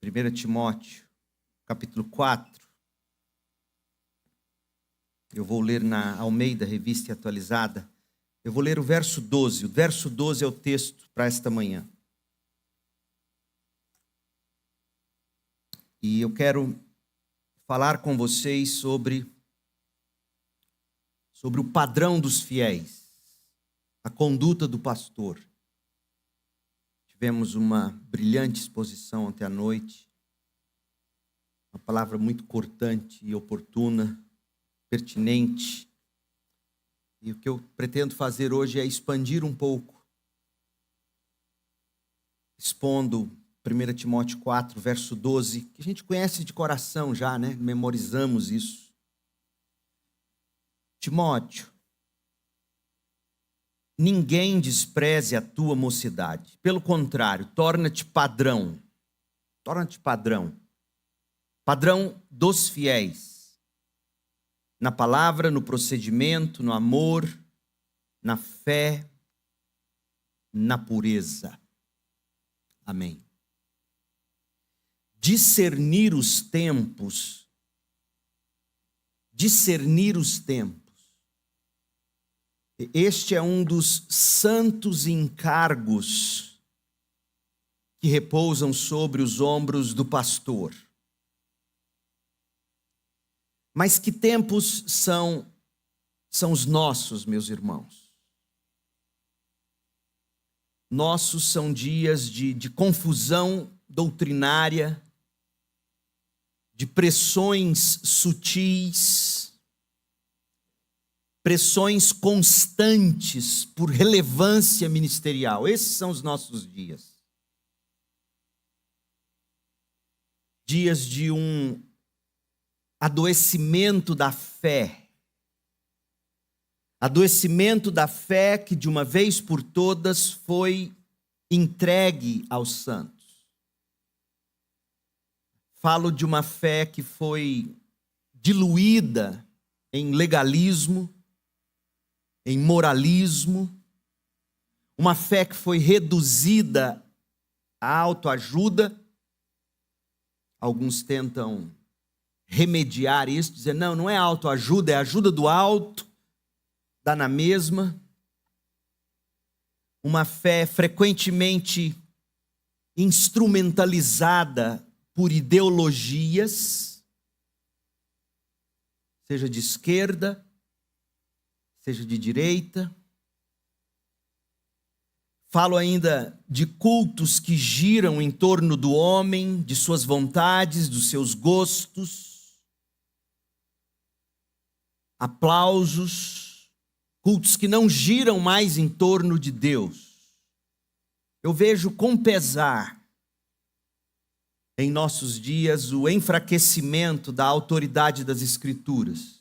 1 Timóteo, capítulo 4. Eu vou ler na Almeida, Revista e Atualizada. Eu vou ler o verso 12. O verso 12 é o texto para esta manhã. E eu quero falar com vocês sobre o padrão dos fiéis, a conduta do pastor. Tivemos uma brilhante exposição ontem à noite, uma palavra muito cortante e oportuna, pertinente. E o que eu pretendo fazer hoje é expandir um pouco, expondo 1 Timóteo 4, verso 12, que a gente conhece de coração já, né? Memorizamos isso. Timóteo, ninguém despreze a tua mocidade. Pelo contrário, torna-te padrão. Torna-te padrão. Padrão dos fiéis. Na palavra, no procedimento, no amor, na fé, na pureza. Amém. Discernir os tempos. Discernir os tempos. Este é um dos santos encargos que repousam sobre os ombros do pastor. Mas que tempos são os nossos, meus irmãos? Nossos são dias de confusão doutrinária, de pressões sutis, pressões constantes por relevância ministerial. Esses são os nossos dias. Dias de um adoecimento da fé. Adoecimento da fé que de uma vez por todas foi entregue aos santos. Falo de uma fé que foi diluída em legalismo, em moralismo, uma fé que foi reduzida à autoajuda. Alguns tentam remediar isso, dizer, não é autoajuda, é ajuda do alto, dá na mesma. Uma fé frequentemente instrumentalizada por ideologias, seja de esquerda, seja de direita. Falo ainda de cultos que giram em torno do homem, de suas vontades, dos seus gostos. Aplausos, cultos que não giram mais em torno de Deus. Eu vejo com pesar em nossos dias o enfraquecimento da autoridade das Escrituras,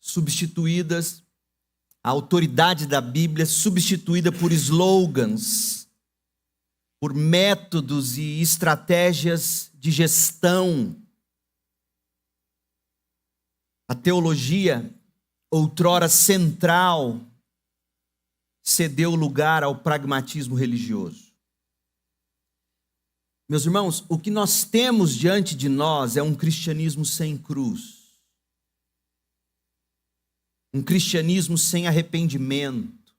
substituídas, a autoridade da Bíblia substituída por slogans, por métodos e estratégias de gestão. A teologia, outrora central, cedeu lugar ao pragmatismo religioso. Meus irmãos, o que nós temos diante de nós é um cristianismo sem cruz. Um cristianismo sem arrependimento.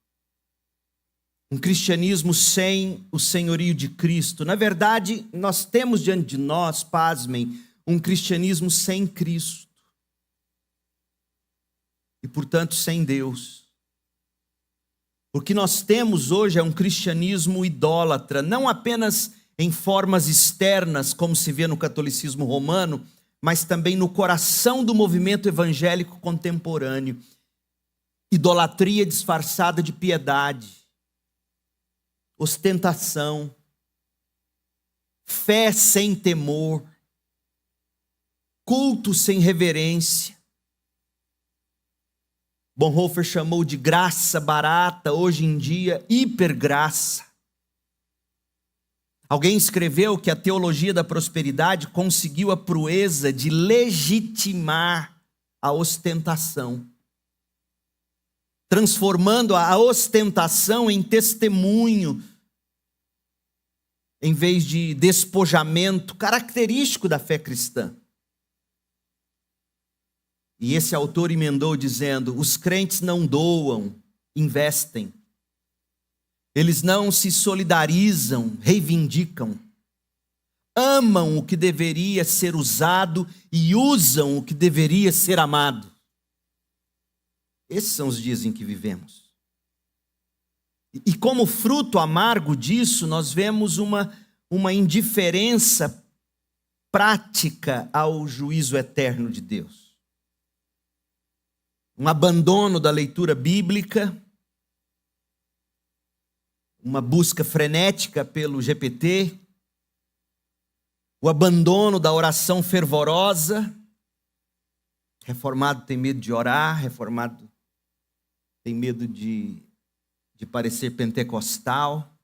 Um cristianismo sem o senhorio de Cristo. Na verdade, nós temos diante de nós, pasmem, um cristianismo sem Cristo. E, portanto, sem Deus. O que nós temos hoje é um cristianismo idólatra, não apenas em formas externas, como se vê no catolicismo romano, mas também no coração do movimento evangélico contemporâneo. Idolatria disfarçada de piedade, ostentação, fé sem temor, culto sem reverência. Bonhoeffer chamou de graça barata, hoje em dia, hipergraça. Alguém escreveu que a teologia da prosperidade conseguiu a proeza de legitimar a ostentação, transformando a ostentação em testemunho, em vez de despojamento, característico da fé cristã. E esse autor emendou dizendo: os crentes não doam, investem. Eles não se solidarizam, reivindicam. Amam o que deveria ser usado e usam o que deveria ser amado. Esses são os dias em que vivemos. E como fruto amargo disso, nós vemos uma indiferença prática ao juízo eterno de Deus. Um abandono da leitura bíblica, uma busca frenética pelo GPT, o abandono da oração fervorosa. Reformado tem medo de orar, reformado tem medo de parecer pentecostal.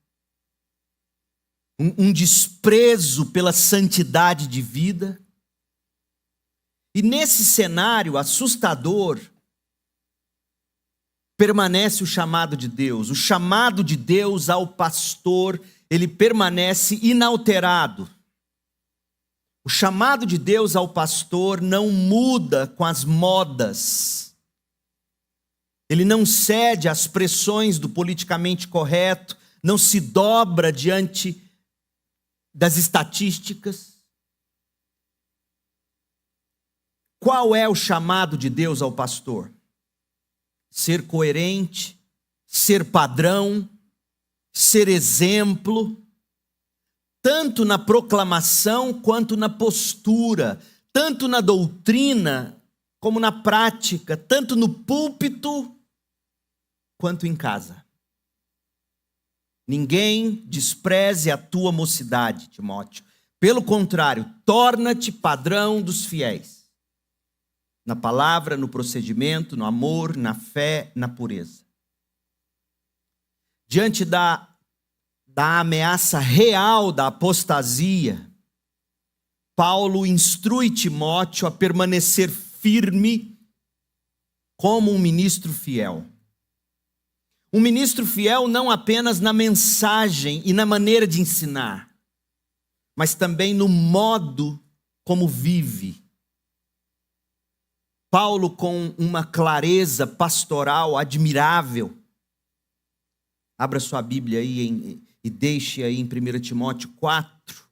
Um desprezo pela santidade de vida. E nesse cenário assustador, permanece o chamado de Deus. O chamado de Deus ao pastor, ele permanece inalterado. O chamado de Deus ao pastor não muda com as modas. Ele não cede às pressões do politicamente correto, não se dobra diante das estatísticas. Qual é o chamado de Deus ao pastor? Ser coerente, ser padrão, ser exemplo, tanto na proclamação quanto na postura, tanto na doutrina como na prática, tanto no púlpito quanto em casa. Ninguém despreze a tua mocidade, Timóteo. Pelo contrário, torna-te padrão dos fiéis. Na palavra, no procedimento, no amor, na fé, na pureza. Diante da ameaça real da apostasia, Paulo instrui Timóteo a permanecer firme como um ministro fiel. Um ministro fiel não apenas na mensagem e na maneira de ensinar, mas também no modo como vive. Paulo, com uma clareza pastoral admirável, abra sua Bíblia aí e deixe aí em 1 Timóteo 4.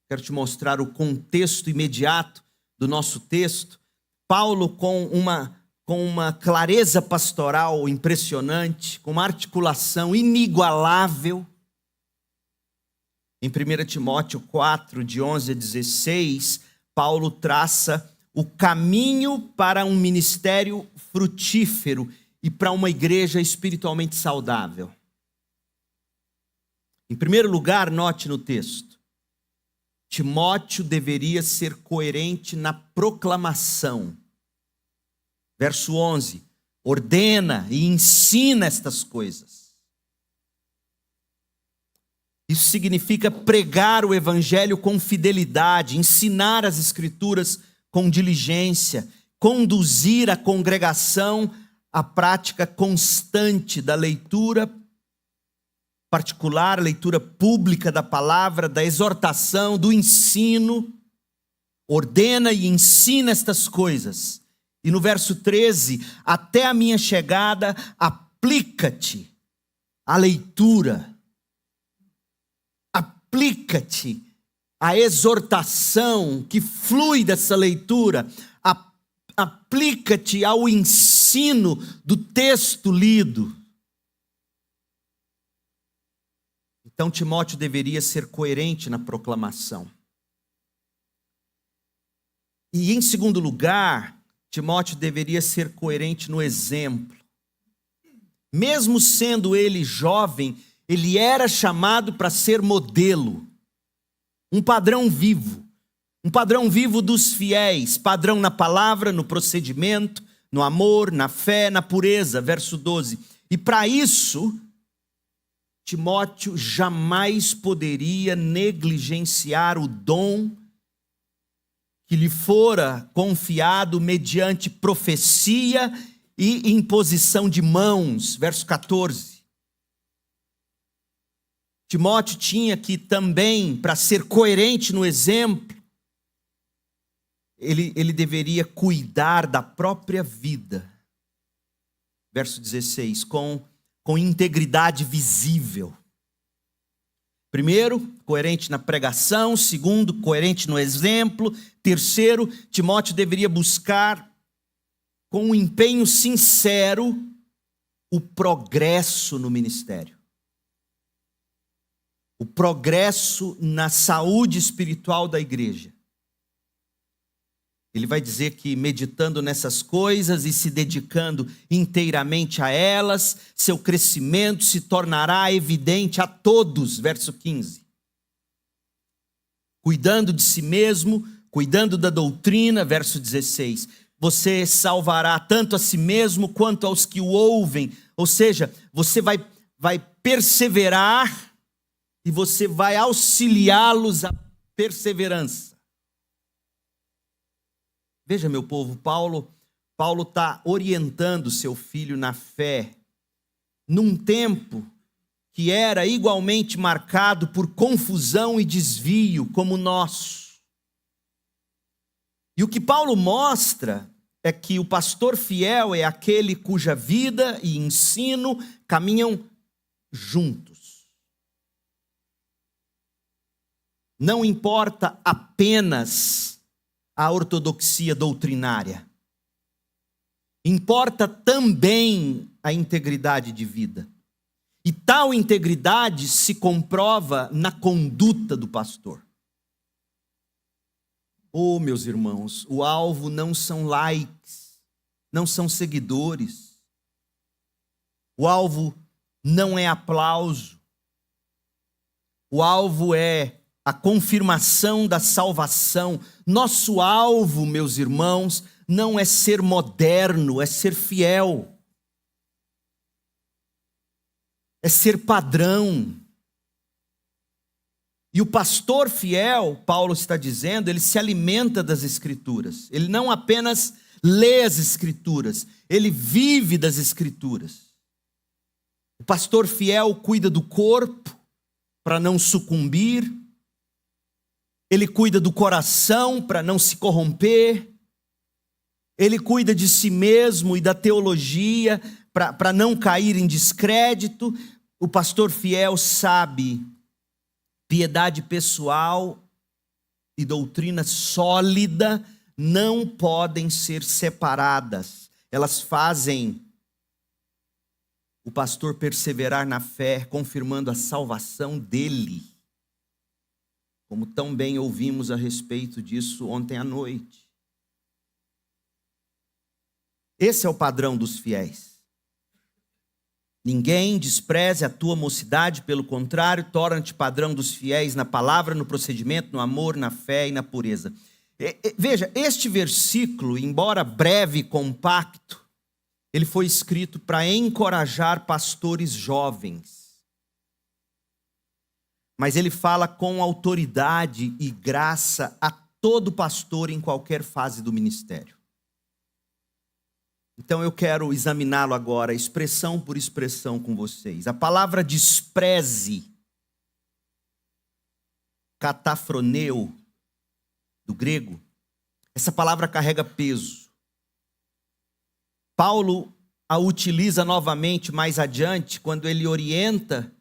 Quero te mostrar o contexto imediato do nosso texto. Paulo, com uma clareza pastoral impressionante, com uma articulação inigualável. Em 1 Timóteo 4, de 11 a 16, Paulo traça o caminho para um ministério frutífero e para uma igreja espiritualmente saudável. Em primeiro lugar, note no texto, Timóteo deveria ser coerente na proclamação. Verso 11, ordena e ensina estas coisas. Isso significa pregar o evangelho com fidelidade, ensinar as escrituras com diligência, conduzir a congregação à prática constante da leitura particular, leitura pública da palavra, da exortação, do ensino. Ordena e ensina estas coisas. E no verso 13, até a minha chegada, aplica-te à leitura. Aplica-te à exortação que flui dessa leitura. Aplica-te ao ensino do texto lido. Então, Timóteo deveria ser coerente na proclamação. E, em segundo lugar, Timóteo deveria ser coerente no exemplo. Mesmo sendo ele jovem, ele era chamado para ser modelo. Um padrão vivo. Um padrão vivo dos fiéis. Padrão na palavra, no procedimento, no amor, na fé, na pureza. Verso 12. E para isso, Timóteo jamais poderia negligenciar o dom que lhe fora confiado mediante profecia e imposição de mãos. Verso 14. Timóteo tinha que também, para ser coerente no exemplo, ele deveria cuidar da própria vida. Verso 16, com integridade visível. Primeiro, coerente na pregação. Segundo, coerente no exemplo. Terceiro, Timóteo deveria buscar, com um empenho sincero, o progresso no ministério. O progresso na saúde espiritual da igreja. Ele vai dizer que meditando nessas coisas e se dedicando inteiramente a elas, seu crescimento se tornará evidente a todos. Verso 15. Cuidando de si mesmo, cuidando da doutrina. Verso 16. Você salvará tanto a si mesmo quanto aos que o ouvem. Ou seja, você vai perseverar e você vai auxiliá-los à perseverança. Veja, meu povo, Paulo está orientando seu filho na fé, num tempo que era igualmente marcado por confusão e desvio, como o nosso. E o que Paulo mostra é que o pastor fiel é aquele cuja vida e ensino caminham juntos. Não importa apenas a ortodoxia doutrinária. Importa também a integridade de vida. E tal integridade se comprova na conduta do pastor. Oh, meus irmãos, o alvo não são likes, não são seguidores. O alvo não é aplauso. O alvo é a confirmação da salvação. Nosso alvo, meus irmãos, não é ser moderno, é ser fiel. É ser padrão. E o pastor fiel, Paulo está dizendo, ele se alimenta das Escrituras. Ele não apenas lê as Escrituras, ele vive das Escrituras. O pastor fiel cuida do corpo para não sucumbir. Ele cuida do coração para não se corromper. Ele cuida de si mesmo e da teologia para não cair em descrédito. O pastor fiel sabe piedade pessoal e doutrina sólida não podem ser separadas. Elas fazem o pastor perseverar na fé, confirmando a salvação dele. Como tão bem ouvimos a respeito disso ontem à noite. Esse é o padrão dos fiéis. Ninguém despreze a tua mocidade, pelo contrário, torna-te padrão dos fiéis na palavra, no procedimento, no amor, na fé e na pureza. Veja, este versículo, embora breve e compacto, ele foi escrito para encorajar pastores jovens. Mas ele fala com autoridade e graça a todo pastor em qualquer fase do ministério. Então eu quero examiná-lo agora, expressão por expressão com vocês. A palavra despreze, katafroneu, do grego, essa palavra carrega peso. Paulo a utiliza novamente mais adiante, quando ele orienta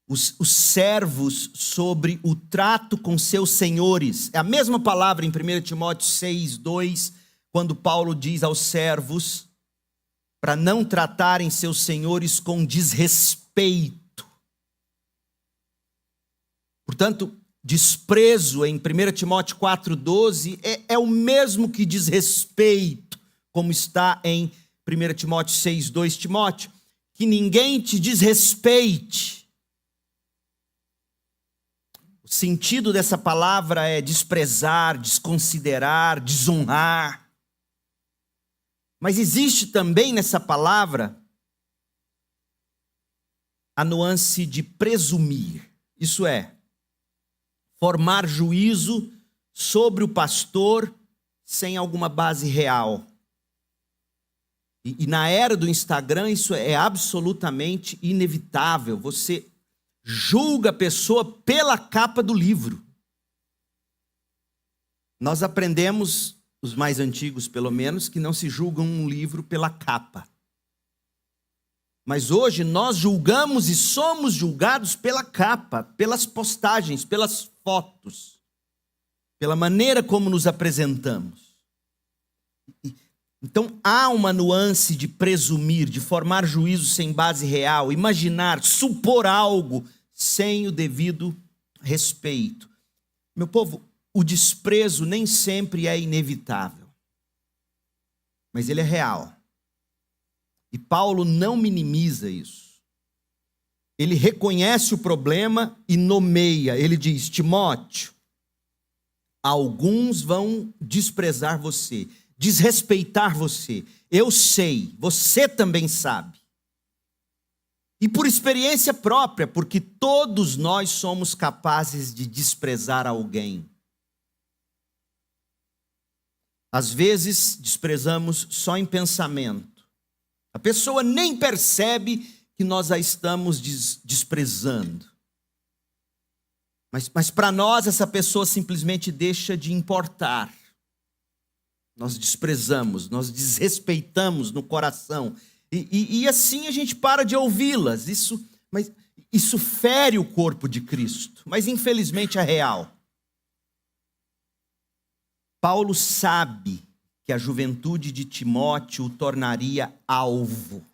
os servos sobre o trato com seus senhores. É a mesma palavra em 1 Timóteo 6:2, quando Paulo diz aos servos para não tratarem seus senhores com desrespeito. Portanto, desprezo em 1 Timóteo 4:12 é o mesmo que desrespeito, como está em 1 Timóteo 6:2. Timóteo, que ninguém te desrespeite. O sentido dessa palavra é desprezar, desconsiderar, desonrar. Mas existe também nessa palavra a nuance de presumir. Isso é, formar juízo sobre o pastor sem alguma base real. E na era do Instagram isso é absolutamente inevitável. Você julga a pessoa pela capa do livro. Nós aprendemos, os mais antigos pelo menos, que não se julga um livro pela capa. Mas hoje nós julgamos e somos julgados pela capa, pelas postagens, pelas fotos, pela maneira como nos apresentamos. Então há uma nuance de presumir, de formar juízo sem base real, imaginar, supor algo sem o devido respeito. Meu povo, o desprezo nem sempre é inevitável, mas ele é real. E Paulo não minimiza isso. Ele reconhece o problema e nomeia. Ele diz: Timóteo, alguns vão desprezar você, desrespeitar você. Eu sei, você também sabe. E por experiência própria, porque todos nós somos capazes de desprezar alguém. Às vezes, desprezamos só em pensamento. A pessoa nem percebe que nós a estamos desprezando. Mas para nós, essa pessoa simplesmente deixa de importar. Nós desprezamos, nós desrespeitamos no coração. E assim a gente para de ouvi-las. Isso fere o corpo de Cristo, mas infelizmente é real. Paulo sabe que a juventude de Timóteo o tornaria alvo.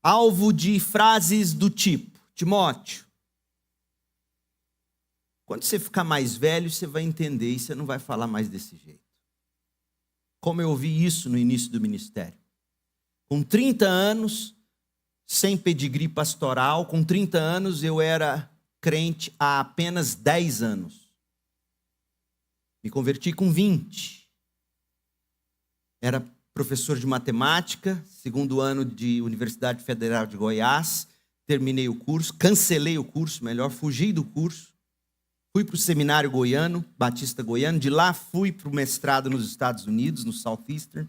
Alvo de frases do tipo: Timóteo, quando você ficar mais velho, você vai entender e você não vai falar mais desse jeito. Como eu ouvi isso no início do ministério. Com 30 anos, sem pedigree pastoral, com 30 anos eu era crente há apenas 10 anos. Me converti com 20. Era professor de matemática, segundo ano de Universidade Federal de Goiás. Terminei o curso, cancelei o curso, melhor, fugi do curso. Fui para o seminário goiano, Batista Goiano. De lá fui para o mestrado nos Estados Unidos, no Southeastern.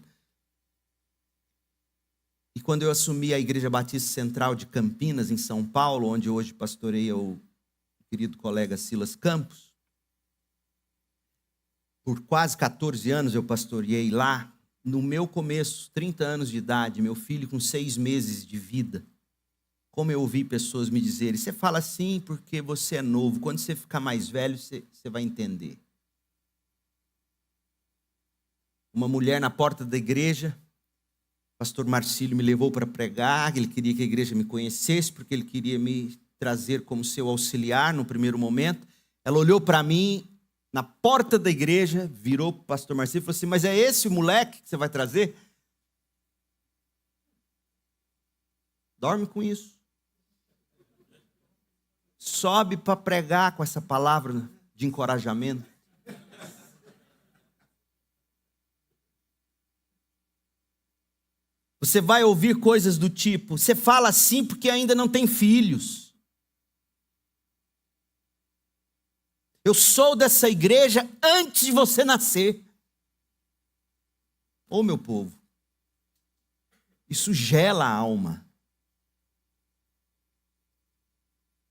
E quando eu assumi a Igreja Batista Central de Campinas, em São Paulo, onde hoje pastoreia o querido colega Silas Campos, por quase 14 anos eu pastoreei lá. No meu começo, 30 anos de idade, meu filho com 6 meses de vida, como eu ouvi pessoas me dizerem: você fala assim porque você é novo, quando você ficar mais velho, você vai entender. Uma mulher na porta da igreja, o pastor Marcílio me levou para pregar, ele queria que a igreja me conhecesse, porque ele queria me trazer como seu auxiliar no primeiro momento. Ela olhou para mim na porta da igreja, virou para o pastor Marcílio e falou assim: mas é esse o moleque que você vai trazer? Dorme com isso. Sobe para pregar com essa palavra de encorajamento. Você vai ouvir coisas do tipo: você fala assim porque ainda não tem filhos. Eu sou dessa igreja antes de você nascer. Ô, meu povo, isso gela a alma.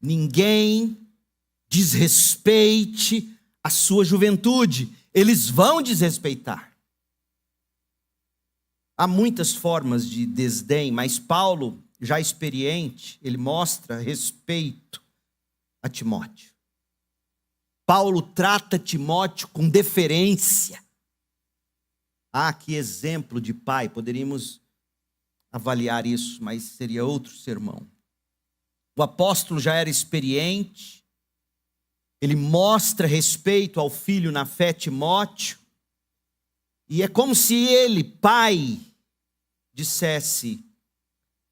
Ninguém desrespeite a sua juventude. Eles vão desrespeitar. Há muitas formas de desdém, mas Paulo, já experiente, ele mostra respeito a Timóteo. Paulo trata Timóteo com deferência. Ah, que exemplo de pai. Poderíamos avaliar isso, mas seria outro sermão. O apóstolo já era experiente. Ele mostra respeito ao filho na fé, Timóteo. E é como se ele, pai, dissesse: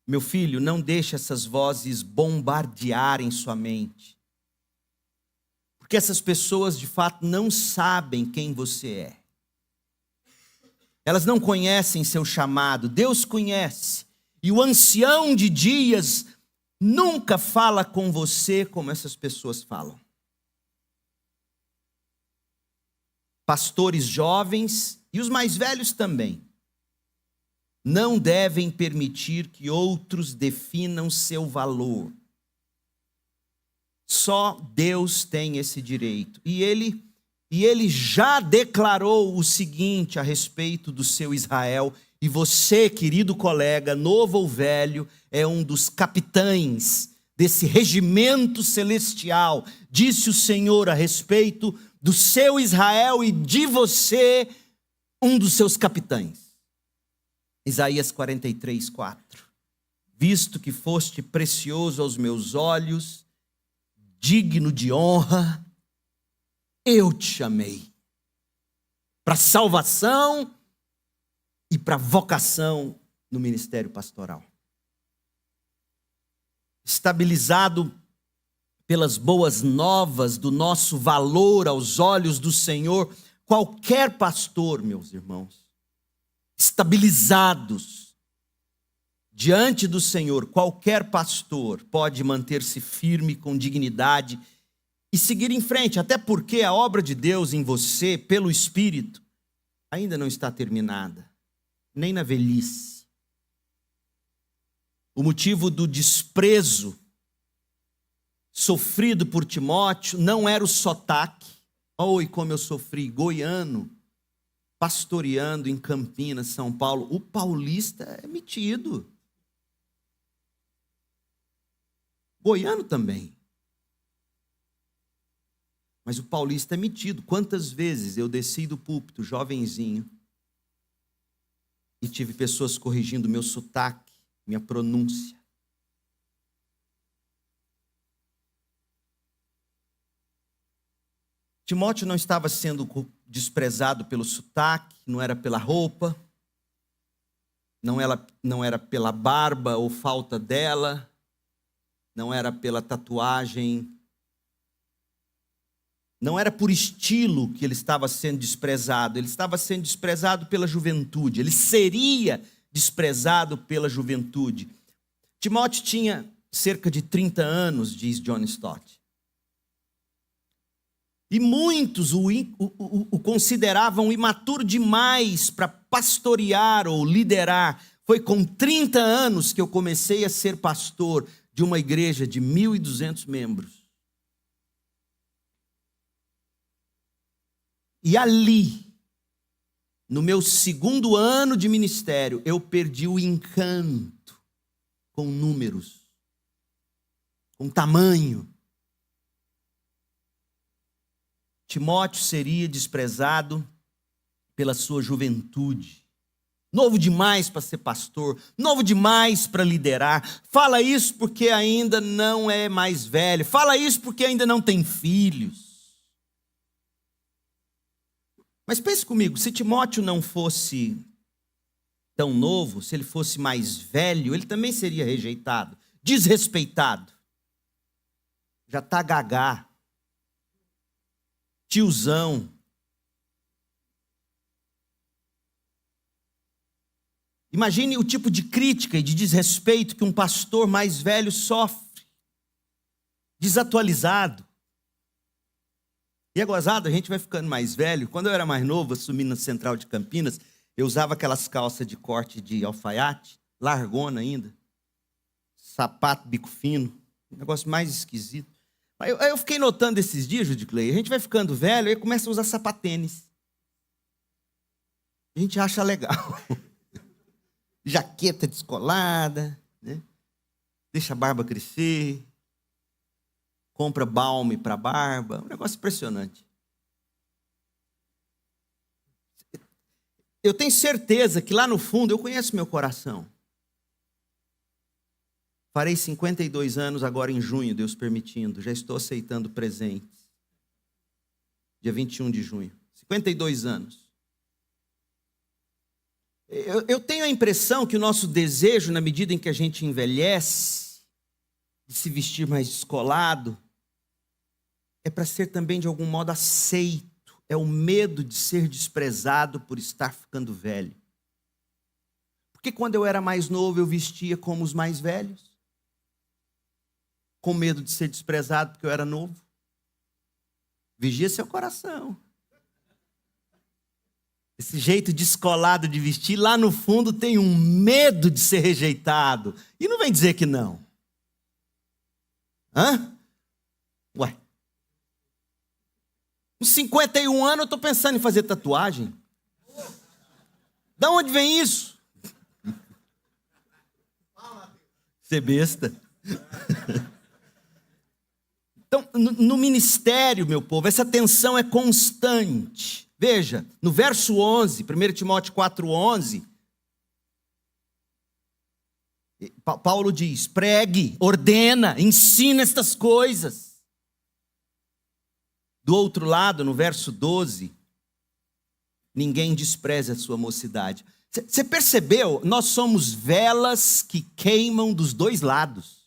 meu filho, não deixe essas vozes bombardearem sua mente. Porque essas pessoas, de fato, não sabem quem você é. Elas não conhecem seu chamado. Deus conhece. E o ancião de dias nunca fala com você como essas pessoas falam. Pastores jovens e os mais velhos também não devem permitir que outros definam seu valor. Só Deus tem esse direito. E ele já declarou o seguinte a respeito do seu Israel. E você, querido colega, novo ou velho, é um dos capitães desse regimento celestial. Disse o Senhor a respeito do seu Israel e de você, um dos seus capitães. Isaías 43, 4. Visto que foste precioso aos meus olhos, digno de honra, eu te chamei para salvação e para vocação no ministério pastoral. Estabilizado pelas boas novas do nosso valor aos olhos do Senhor, qualquer pastor, meus irmãos, estabilizados diante do Senhor, qualquer pastor pode manter-se firme com dignidade e seguir em frente, até porque a obra de Deus em você, pelo Espírito, ainda não está terminada, nem na velhice. O motivo do desprezo sofrido por Timóteo não era o sotaque. Oi, como eu sofri, goiano, pastoreando em Campinas, São Paulo. O paulista é metido. Goiano também. Mas o paulista é metido. Quantas vezes eu desci do púlpito, jovenzinho, e tive pessoas corrigindo meu sotaque, minha pronúncia. Timóteo não estava sendo desprezado pelo sotaque, não era pela roupa, não era pela barba ou falta dela, não era pela tatuagem, não era por estilo que ele estava sendo desprezado, ele estava sendo desprezado pela juventude, ele seria desprezado pela juventude. Timóteo tinha cerca de 30 anos, diz John Stott. E muitos o consideravam imaturo demais para pastorear ou liderar. Foi com 30 anos que eu comecei a ser pastor de uma igreja de 1.200 membros. E ali, no meu segundo ano de ministério, eu perdi o encanto com números, com tamanho. Timóteo seria desprezado pela sua juventude. Novo demais para ser pastor, novo demais para liderar. Fala isso porque ainda não é mais velho. Fala isso porque ainda não tem filhos. Mas pense comigo, se Timóteo não fosse tão novo, se ele fosse mais velho, ele também seria rejeitado, desrespeitado. Já está gagá, tiozão. Imagine o tipo de crítica e de desrespeito que um pastor mais velho sofre, desatualizado. E é gozado, a gente vai ficando mais velho. Quando eu era mais novo, assumi na Central de Campinas, eu usava aquelas calças de corte de alfaiate, largona ainda, sapato bico fino, um negócio mais esquisito. Aí eu fiquei notando esses dias, Judy Clay, a gente vai ficando velho e começa a usar sapatênis. A gente acha legal. Jaqueta descolada, né? Deixa a barba crescer, compra balme para a barba, um negócio impressionante. Eu tenho certeza que lá no fundo eu conheço meu coração. Farei 52 anos agora em junho, Deus permitindo. Já estou aceitando presentes. Dia 21 de junho. 52 anos. Eu tenho a impressão que o nosso desejo, na medida em que a gente envelhece, de se vestir mais descolado, é para ser também de algum modo aceito. É o medo de ser desprezado por estar ficando velho. Porque quando eu era mais novo, eu vestia como os mais velhos. Com medo de ser desprezado porque eu era novo. Vigia seu coração. Esse jeito descolado de vestir, lá no fundo tem um medo de ser rejeitado. E não vem dizer que não. Hã? Com 51 anos eu estou pensando em fazer tatuagem. Da onde vem isso? Ser besta. Então, no ministério, meu povo, essa tensão é constante. Veja, no verso 11, 1 Timóteo 4:11, Paulo diz: pregue, ordena, ensina estas coisas. Do outro lado, no verso 12, ninguém despreze a sua mocidade. Você percebeu? Nós somos velas que queimam dos dois lados.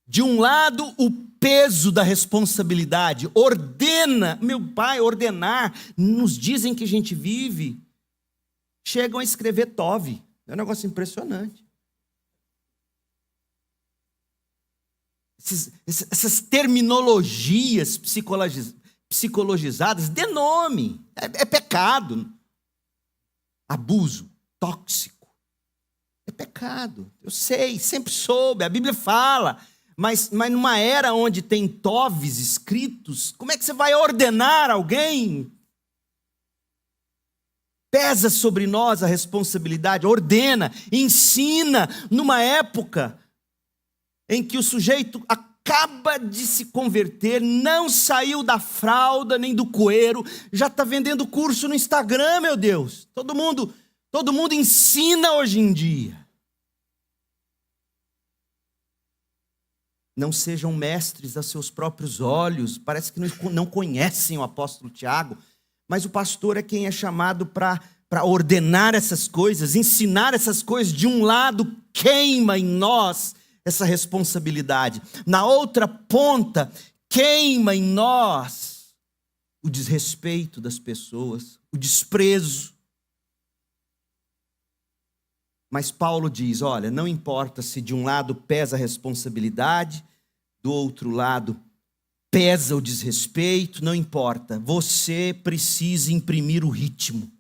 De um lado, o peso da responsabilidade. Ordena, meu pai, ordenar. Nos dizem que a gente vive. Chegam a escrever Tove. É um negócio impressionante. Essas terminologias psicologizadas, dê nome. É pecado. Abuso, tóxico. É pecado. Eu sei, sempre soube. A Bíblia fala. Mas numa era onde tem toves escritos, como é que você vai ordenar alguém? Pesa sobre nós a responsabilidade, ordena, ensina, numa época em que o sujeito acaba de se converter, não saiu da fralda nem do coeiro, já está vendendo curso no Instagram, meu Deus. Todo mundo ensina hoje em dia. Não sejam mestres a seus próprios olhos. Parece que não conhecem o apóstolo Tiago, mas o pastor é quem é chamado para ordenar essas coisas, ensinar essas coisas. De um lado, queima em nós essa responsabilidade. Na outra ponta, queima em nós o desrespeito das pessoas, o desprezo. Mas Paulo diz, olha, não importa se de um lado pesa a responsabilidade, do outro lado pesa o desrespeito, não importa. Você precisa imprimir o ritmo.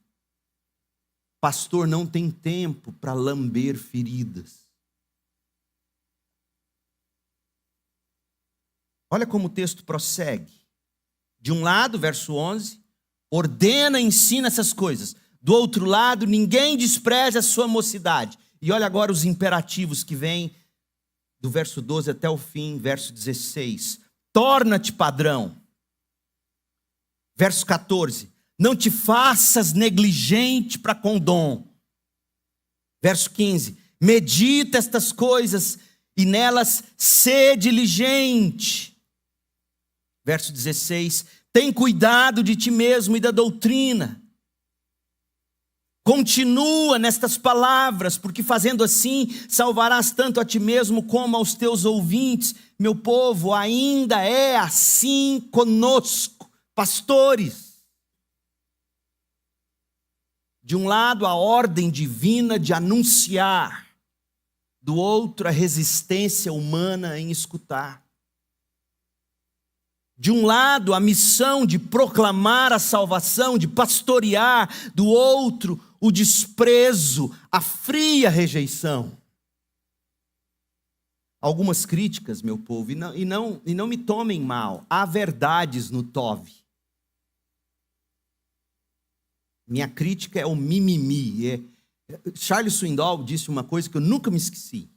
Pastor não tem tempo para lamber feridas. Olha como o texto prossegue. De um lado, verso 11, ordena e ensina essas coisas. Do outro lado, ninguém despreze a sua mocidade. E olha agora os imperativos que vêm do verso 12 até o fim, verso 16. Torna-te padrão. Verso 14. Não te faças negligente para com dom. Verso 15. Medita estas coisas e nelas sê diligente. Verso 16. Tem cuidado de ti mesmo e da doutrina. Continua nestas palavras, porque fazendo assim, salvarás tanto a ti mesmo como aos teus ouvintes. Meu povo, ainda é assim conosco, pastores. De um lado, a ordem divina de anunciar, do outro, a resistência humana em escutar. De um lado, a missão de proclamar a salvação, de pastorear, do outro, o desprezo, a fria rejeição. Algumas críticas, meu povo, e não me tomem mal, há verdades no Tove. Minha crítica é o mimimi. Charles Swindoll disse uma coisa que eu nunca me esqueci.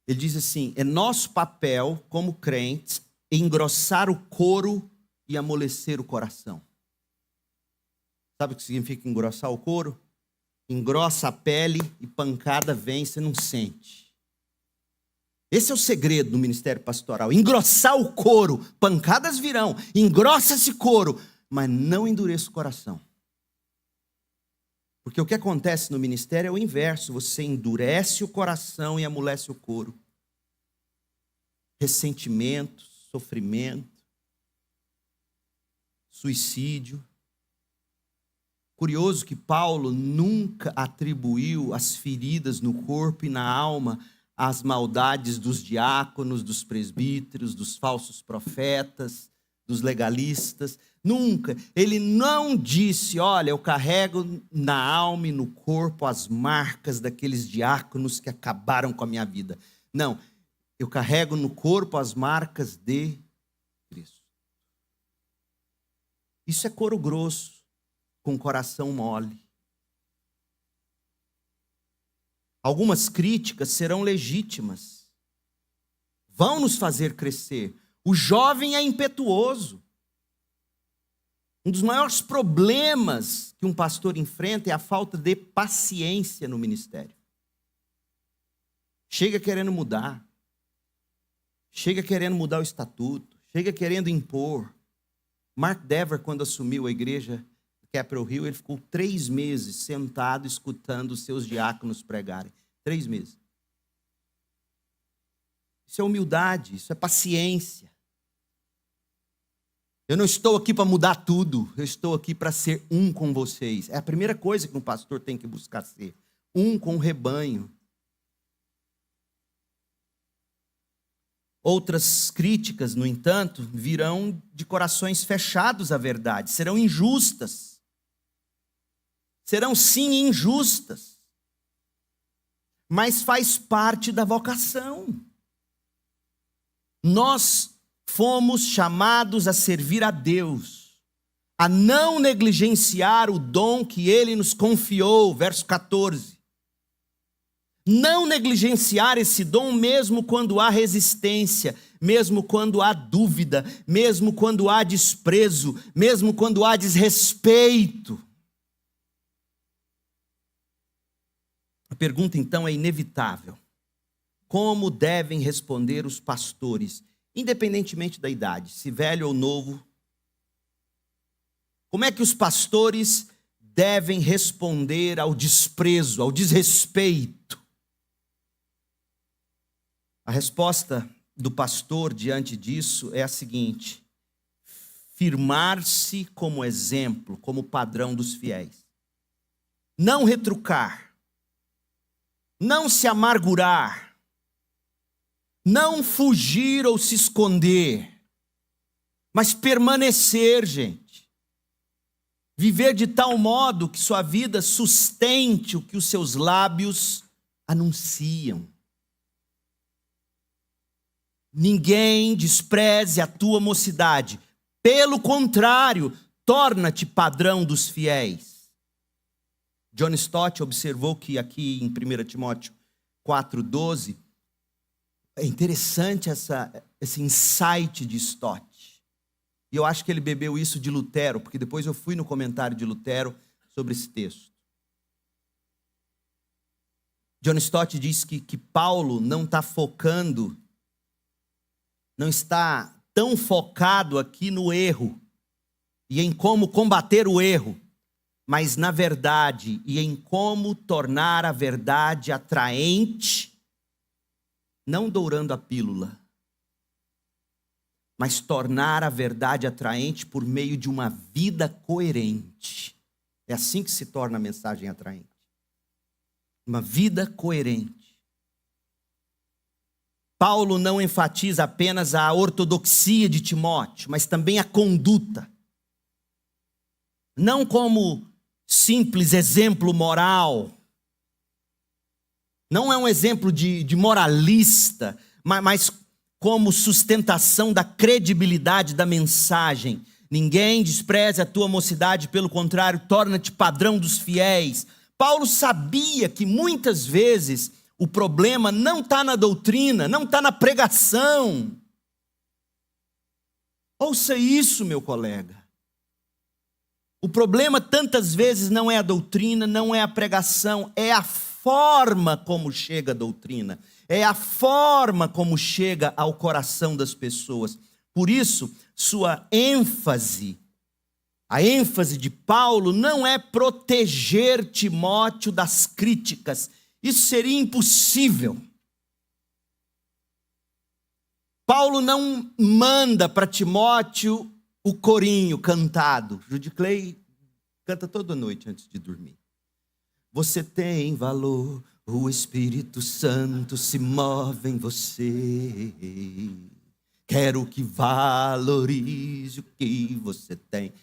Ele diz assim, é nosso papel como crentes engrossar o couro e amolecer o coração. Sabe o que significa engrossar o couro? Engrossa a pele e pancada vem, você não sente. Esse é o segredo do ministério pastoral. Engrossar o couro, pancadas virão, engrossa esse couro, mas não endureça o coração. Porque o que acontece no ministério é o inverso, você endurece o coração e amolece o couro. Ressentimento, sofrimento, suicídio. Curioso que Paulo nunca atribuiu as feridas no corpo e na alma às maldades dos diáconos, dos presbíteros, dos falsos profetas, dos legalistas. Nunca. Ele não disse, olha, eu carrego na alma e no corpo as marcas daqueles diáconos que acabaram com a minha vida. Não. Eu carrego no corpo as marcas de Cristo. Isso é couro grosso, com coração mole. Algumas críticas serão legítimas. Vão nos fazer crescer. O jovem é impetuoso. Um dos maiores problemas que um pastor enfrenta é a falta de paciência no ministério. Chega querendo mudar. Chega querendo mudar o estatuto. Chega querendo impor. Mark Dever, quando assumiu a igreja Capitol Hill, ele ficou 3 meses sentado escutando os seus diáconos pregarem. 3 meses. Isso é humildade, isso é paciência. Eu não estou aqui para mudar tudo, eu estou aqui para ser um com vocês. É a primeira coisa que um pastor tem que buscar ser. Um com o rebanho. Outras críticas, no entanto, virão de corações fechados à verdade, serão injustas. Serão sim injustas, mas faz parte da vocação. Nós fomos chamados a servir a Deus, a não negligenciar o dom que Ele nos confiou, verso 14. Não negligenciar esse dom mesmo quando há resistência, mesmo quando há dúvida, mesmo quando há desprezo, mesmo quando há desrespeito. A pergunta, então, é inevitável. Como devem responder os pastores, independentemente da idade, se velho ou novo? Como é que os pastores devem responder ao desprezo, ao desrespeito? A resposta do pastor diante disso é a seguinte: firmar-se como exemplo, como padrão dos fiéis. Não retrucar. Não se amargurar, não fugir ou se esconder, mas permanecer, gente. Viver de tal modo que sua vida sustente o que os seus lábios anunciam. Ninguém despreze a tua mocidade, pelo contrário, torna-te padrão dos fiéis. John Stott observou que aqui em 1 Timóteo 4,12, é interessante esse insight de Stott. E eu acho que ele bebeu isso de Lutero, porque depois eu fui no comentário de Lutero sobre esse texto. John Stott diz que Paulo não está focando, não está tão focado aqui no erro e em como combater o erro, mas na verdade e em como tornar a verdade atraente, não dourando a pílula, mas tornar a verdade atraente por meio de uma vida coerente. É assim que se torna a mensagem atraente. Uma vida coerente. Paulo não enfatiza apenas a ortodoxia de Timóteo, mas também a conduta. Não como simples exemplo moral. Não é um exemplo de moralista, mas como sustentação da credibilidade da mensagem. Ninguém despreze a tua mocidade, pelo contrário, torna-te padrão dos fiéis. Paulo sabia que muitas vezes o problema não está na doutrina, não está na pregação. Ouça isso, meu colega. O problema tantas vezes não é a doutrina, não é a pregação, é a forma como chega a doutrina, é a forma como chega ao coração das pessoas. Por isso, sua ênfase, a ênfase de Paulo não é proteger Timóteo das críticas. Isso seria impossível. Paulo não manda para Timóteo o corinho cantado. Judy Clay canta toda noite antes de dormir. Você tem valor, o Espírito Santo se move em você. Quero que valorize o que você tem.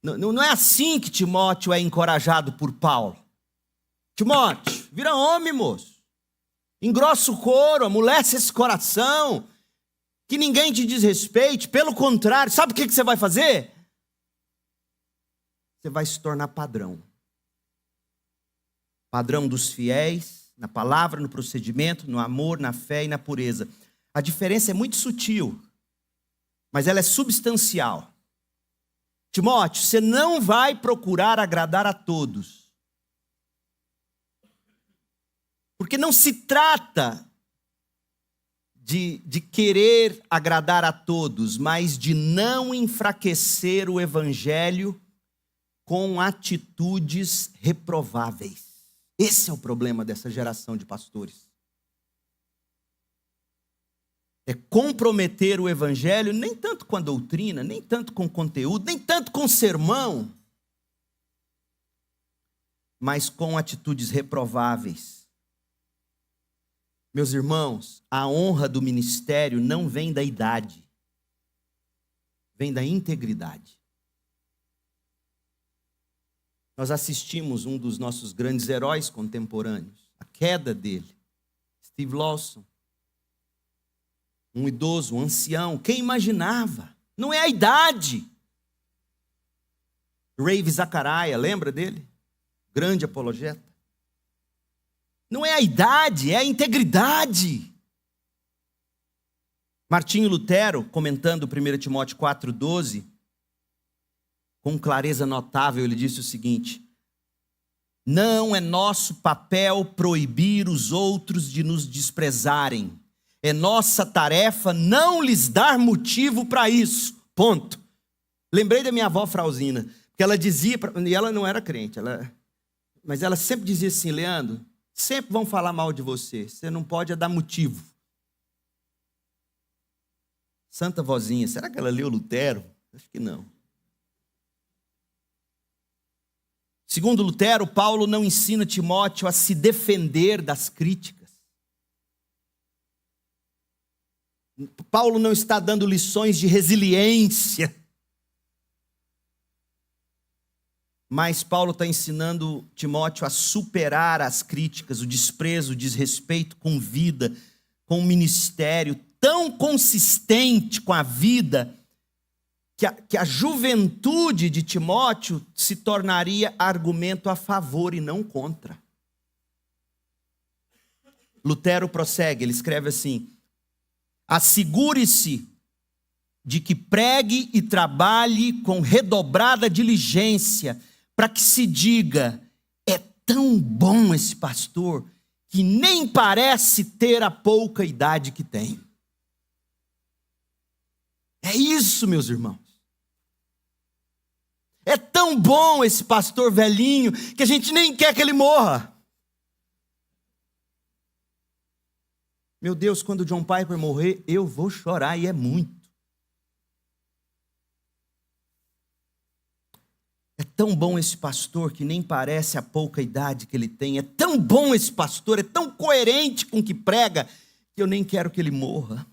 Não é assim que Timóteo é encorajado por Paulo. Timóteo, vira homem, moço. Engrossa o couro, amolece esse coração. que ninguém te desrespeite. Pelo contrário, sabe o que você vai fazer? Você vai se tornar padrão. Padrão dos fiéis, na palavra, no procedimento, no amor, na fé e na pureza. A diferença é muito sutil, mas ela é substancial. Timóteo, você não vai procurar agradar a todos. Porque não se trata de querer agradar a todos, mas de não enfraquecer o evangelho com atitudes reprováveis. Esse é o problema dessa geração de pastores. É comprometer o evangelho nem tanto com a doutrina, nem tanto com o conteúdo, nem tanto com o sermão, mas com atitudes reprováveis. Meus irmãos, a honra do ministério não vem da idade, vem da integridade. Nós assistimos um dos nossos grandes heróis contemporâneos, a queda dele, Steve Lawson. Um idoso, um ancião, quem imaginava? Não é a idade. Ravi Zacharias, lembra dele? Grande apologeta. Não é a idade, é a integridade. Martinho Lutero, comentando 1 Timóteo 4,12, com clareza notável, ele disse o seguinte: não é nosso papel proibir os outros de nos desprezarem. É nossa tarefa não lhes dar motivo para isso. Ponto. Lembrei da minha avó Frauzina, porque ela dizia, e ela não era crente, mas ela sempre dizia assim: Leandro, sempre vão falar mal de você, você não pode dar motivo. Santa vozinha, será que ela leu Lutero? Acho que não. Segundo Lutero, Paulo não ensina Timóteo a se defender das críticas. Paulo não está dando lições de resiliência. Mas Paulo está ensinando Timóteo a superar as críticas, o desprezo, o desrespeito com vida, com um ministério tão consistente com a vida, que a juventude de Timóteo se tornaria argumento a favor e não contra. Lutero prossegue, ele escreve assim: assegure-se de que pregue e trabalhe com redobrada diligência, para que se diga, é tão bom esse pastor, que nem parece ter a pouca idade que tem. É isso, meus irmãos. É tão bom esse pastor velhinho, que a gente nem quer que ele morra. Meu Deus, quando o John Piper morrer, eu vou chorar, e é muito. É tão bom esse pastor que nem parece a pouca idade que ele tem. É tão bom esse pastor, é tão coerente com o que prega, que eu nem quero que ele morra.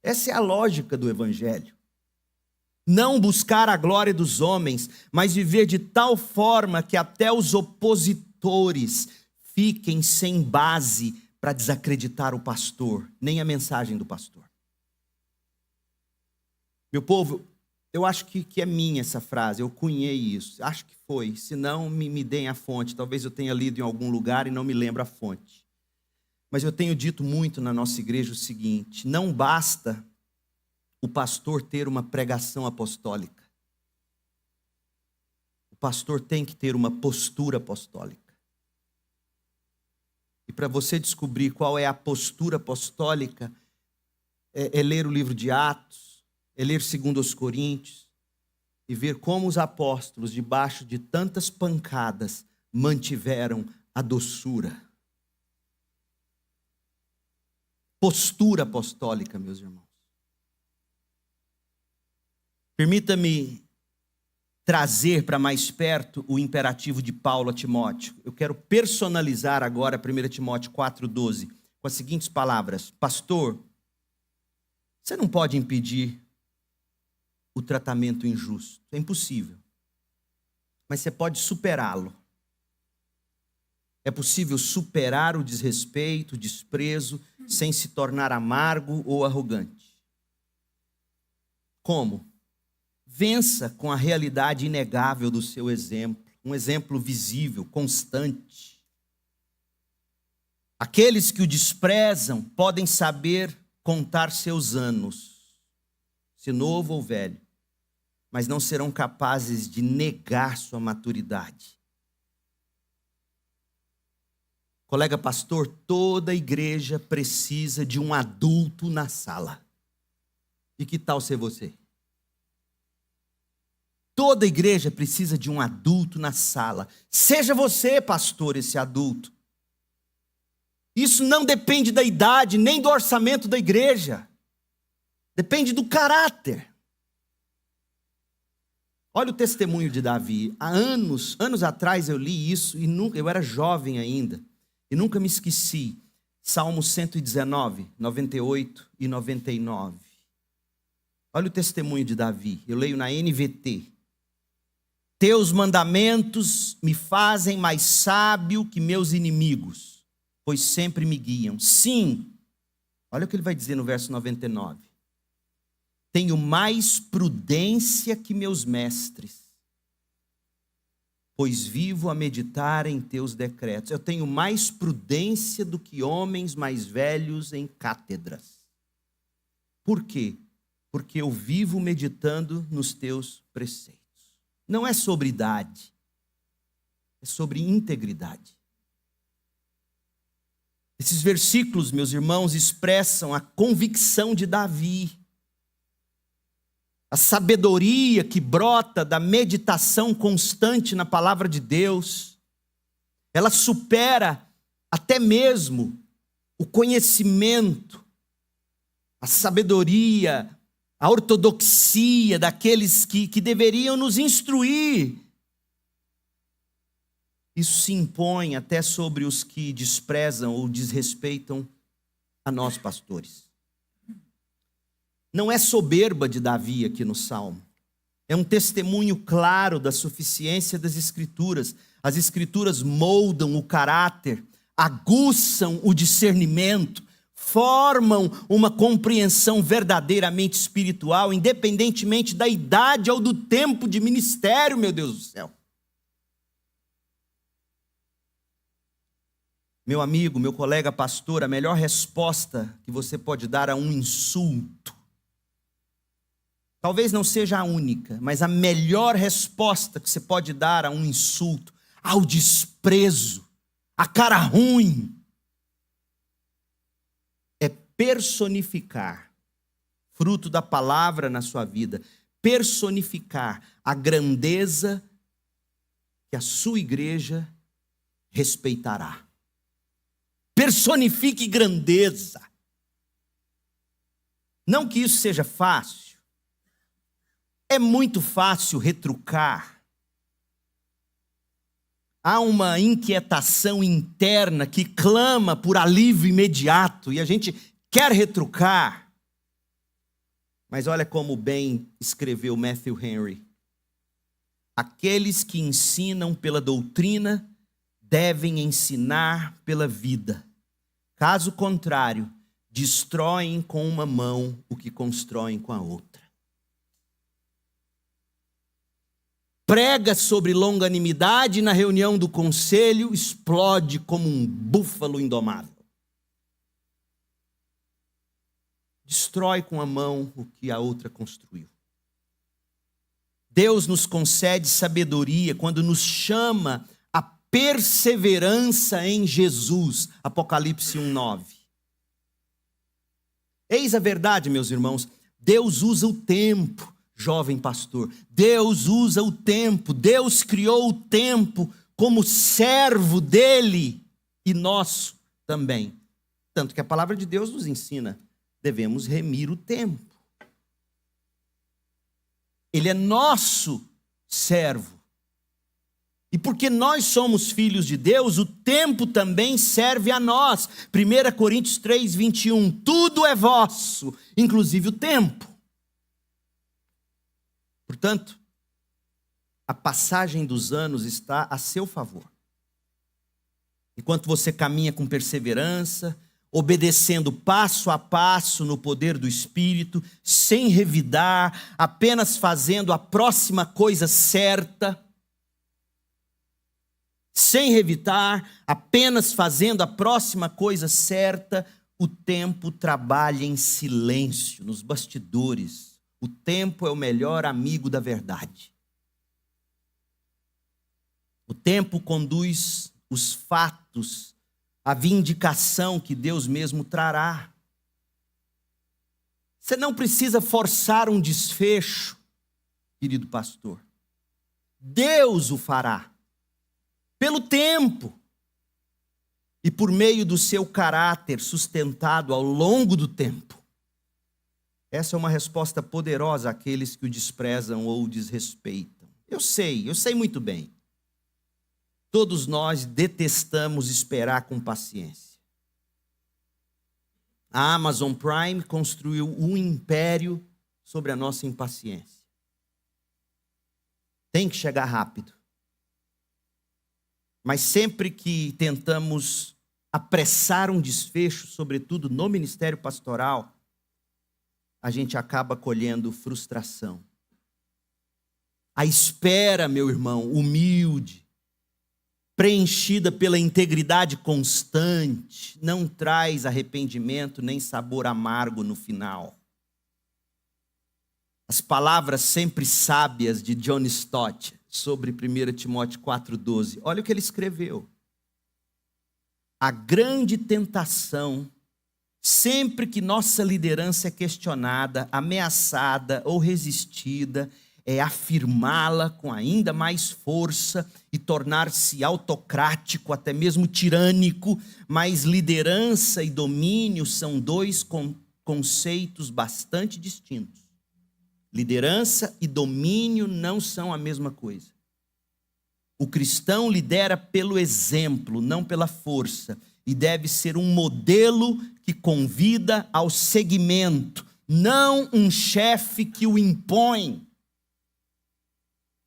Essa é a lógica do evangelho. Não buscar a glória dos homens, mas viver de tal forma que até os opositores fiquem sem base para desacreditar o pastor, nem a mensagem do pastor. Meu povo, eu acho que é minha essa frase, eu cunhei isso, acho que foi, se não me deem a fonte, talvez eu tenha lido em algum lugar e não me lembro a fonte. Mas eu tenho dito muito na nossa igreja o seguinte: não basta o pastor ter uma pregação apostólica. O pastor tem que ter uma postura apostólica. E para você descobrir qual é a postura apostólica, é ler o livro de Atos, é ler 2 Coríntios, e ver como os apóstolos, debaixo de tantas pancadas, mantiveram a doçura. Postura apostólica, meus irmãos. Permita-me trazer para mais perto o imperativo de Paulo a Timóteo. Eu quero personalizar agora 1 Timóteo 4,12, com as seguintes palavras: pastor, você não pode impedir o tratamento injusto, é impossível. Mas você pode superá-lo. É possível superar o desrespeito, o desprezo, sem se tornar amargo ou arrogante. Como? Vença com a realidade inegável do seu exemplo, um exemplo visível, constante. Aqueles que o desprezam podem saber contar seus anos, se novo ou velho, mas não serão capazes de negar sua maturidade. Colega pastor, toda igreja precisa de um adulto na sala. E que tal ser você? Toda igreja precisa de um adulto na sala. Seja você, pastor, esse adulto. Isso não depende da idade, nem do orçamento da igreja. Depende do caráter. Olha o testemunho de Davi. Há anos atrás eu li isso, e eu era jovem ainda, e nunca me esqueci. Salmo 119, 98 e 99. Olha o testemunho de Davi. Eu leio na NVT. Teus mandamentos me fazem mais sábio que meus inimigos, pois sempre me guiam. Sim, olha o que ele vai dizer no verso 99. Tenho mais prudência que meus mestres, pois vivo a meditar em teus decretos. Eu tenho mais prudência do que homens mais velhos em cátedras. Por quê? Porque eu vivo meditando nos teus preceitos. Não é sobre idade, é sobre integridade. Esses versículos, meus irmãos, expressam a convicção de Davi, a sabedoria que brota da meditação constante na palavra de Deus. Ela supera até mesmo o conhecimento, a sabedoria, a ortodoxia daqueles que deveriam nos instruir. Isso se impõe até sobre os que desprezam ou desrespeitam a nós, pastores. Não é soberba de Davi aqui no Salmo. É um testemunho claro da suficiência das Escrituras. As Escrituras moldam o caráter, aguçam o discernimento, formam uma compreensão verdadeiramente espiritual, independentemente da idade ou do tempo de ministério, meu Deus do céu. Meu amigo, meu colega pastor, a melhor resposta que você pode dar a um insulto, talvez não seja a única, mas a melhor resposta que você pode dar a um insulto, ao desprezo, à cara ruim, é personificar, fruto da palavra na sua vida, personificar a grandeza que a sua igreja respeitará. Personifique grandeza. Não que isso seja fácil. É muito fácil retrucar. Há uma inquietação interna que clama por alívio imediato e a gente quer retrucar. Mas olha como bem escreveu Matthew Henry. Aqueles que ensinam pela doutrina devem ensinar pela vida. Caso contrário, destroem com uma mão o que constroem com a outra. Prega sobre longanimidade na reunião do conselho, explode como um búfalo indomável. Destrói com a mão o que a outra construiu. Deus nos concede sabedoria quando nos chama a perseverança em Jesus. Apocalipse 1:9. Eis a verdade, meus irmãos. Deus usa o tempo. Jovem pastor, Deus usa o tempo, Deus criou o tempo como servo dele e nosso também. Tanto que a palavra de Deus nos ensina, devemos remir o tempo. Ele é nosso servo. E porque nós somos filhos de Deus, o tempo também serve a nós. 1 Coríntios 3:21, tudo é vosso, inclusive o tempo. Portanto, a passagem dos anos está a seu favor. Enquanto você caminha com perseverança, obedecendo passo a passo no poder do Espírito, sem revidar, apenas fazendo a próxima coisa certa, sem revidar, apenas fazendo a próxima coisa certa. O tempo trabalha em silêncio, nos bastidores. O tempo é o melhor amigo da verdade. O tempo conduz os fatos à vindicação que Deus mesmo trará. Você não precisa forçar um desfecho, querido pastor. Deus o fará. Pelo tempo. E por meio do seu caráter sustentado ao longo do tempo. Essa é uma resposta poderosa àqueles que o desprezam ou o desrespeitam. Eu sei muito bem. Todos nós detestamos esperar com paciência. A Amazon Prime construiu um império sobre a nossa impaciência. Tem que chegar rápido. Mas sempre que tentamos apressar um desfecho, sobretudo no ministério pastoral, a gente acaba colhendo frustração. A espera, meu irmão, humilde, preenchida pela integridade constante, não traz arrependimento nem sabor amargo no final. As palavras sempre sábias de John Stott sobre 1 Timóteo 4,12. Olha o que ele escreveu. A grande tentação, sempre que nossa liderança é questionada, ameaçada ou resistida, é afirmá-la com ainda mais força e tornar-se autocrático, até mesmo tirânico. Mas liderança e domínio são dois conceitos bastante distintos. Liderança e domínio não são a mesma coisa. O cristão lidera pelo exemplo, não pela força, e deve ser um modelo que convida ao seguimento, não um chefe que o impõe.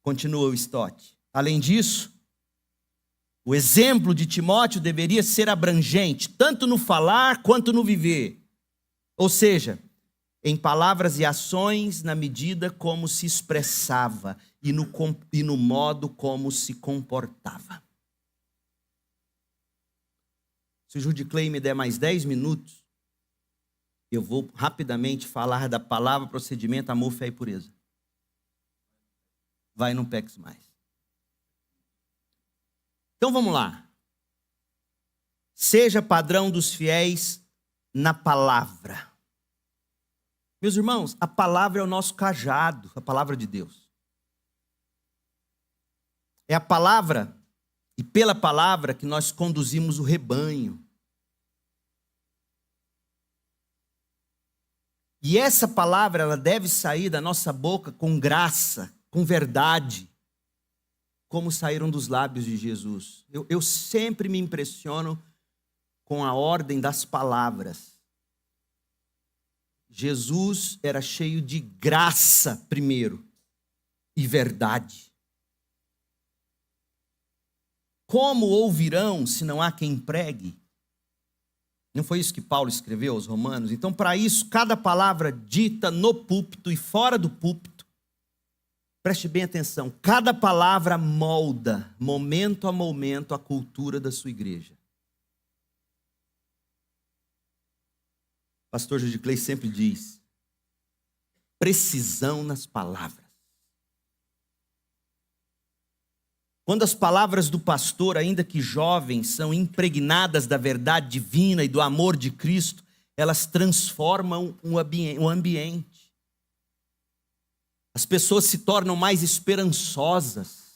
Continua o Stott. Além disso, o exemplo de Timóteo deveria ser abrangente, tanto no falar quanto no viver. Ou seja, em palavras e ações, na medida como se expressava e no modo como se comportava. Se o Judy Clay me der mais 10 minutos, eu vou rapidamente falar da palavra, procedimento, amor, fé e pureza. Vai, não peques mais. Então vamos lá. Seja padrão dos fiéis na palavra. Meus irmãos, a palavra é o nosso cajado, a palavra de Deus. É a palavra e pela palavra que nós conduzimos o rebanho. E essa palavra, ela deve sair da nossa boca com graça, com verdade, como saíram dos lábios de Jesus. Eu sempre me impressiono com a ordem das palavras. Jesus era cheio de graça primeiro e verdade. Como ouvirão se não há quem pregue? Não foi isso que Paulo escreveu aos Romanos? Então, para isso, cada palavra dita no púlpito e fora do púlpito, preste bem atenção, cada palavra molda, momento a momento, a cultura da sua igreja. O pastor Judy Clay sempre diz, precisão nas palavras. Quando as palavras do pastor, ainda que jovens, são impregnadas da verdade divina e do amor de Cristo, elas transformam o ambiente. As pessoas se tornam mais esperançosas.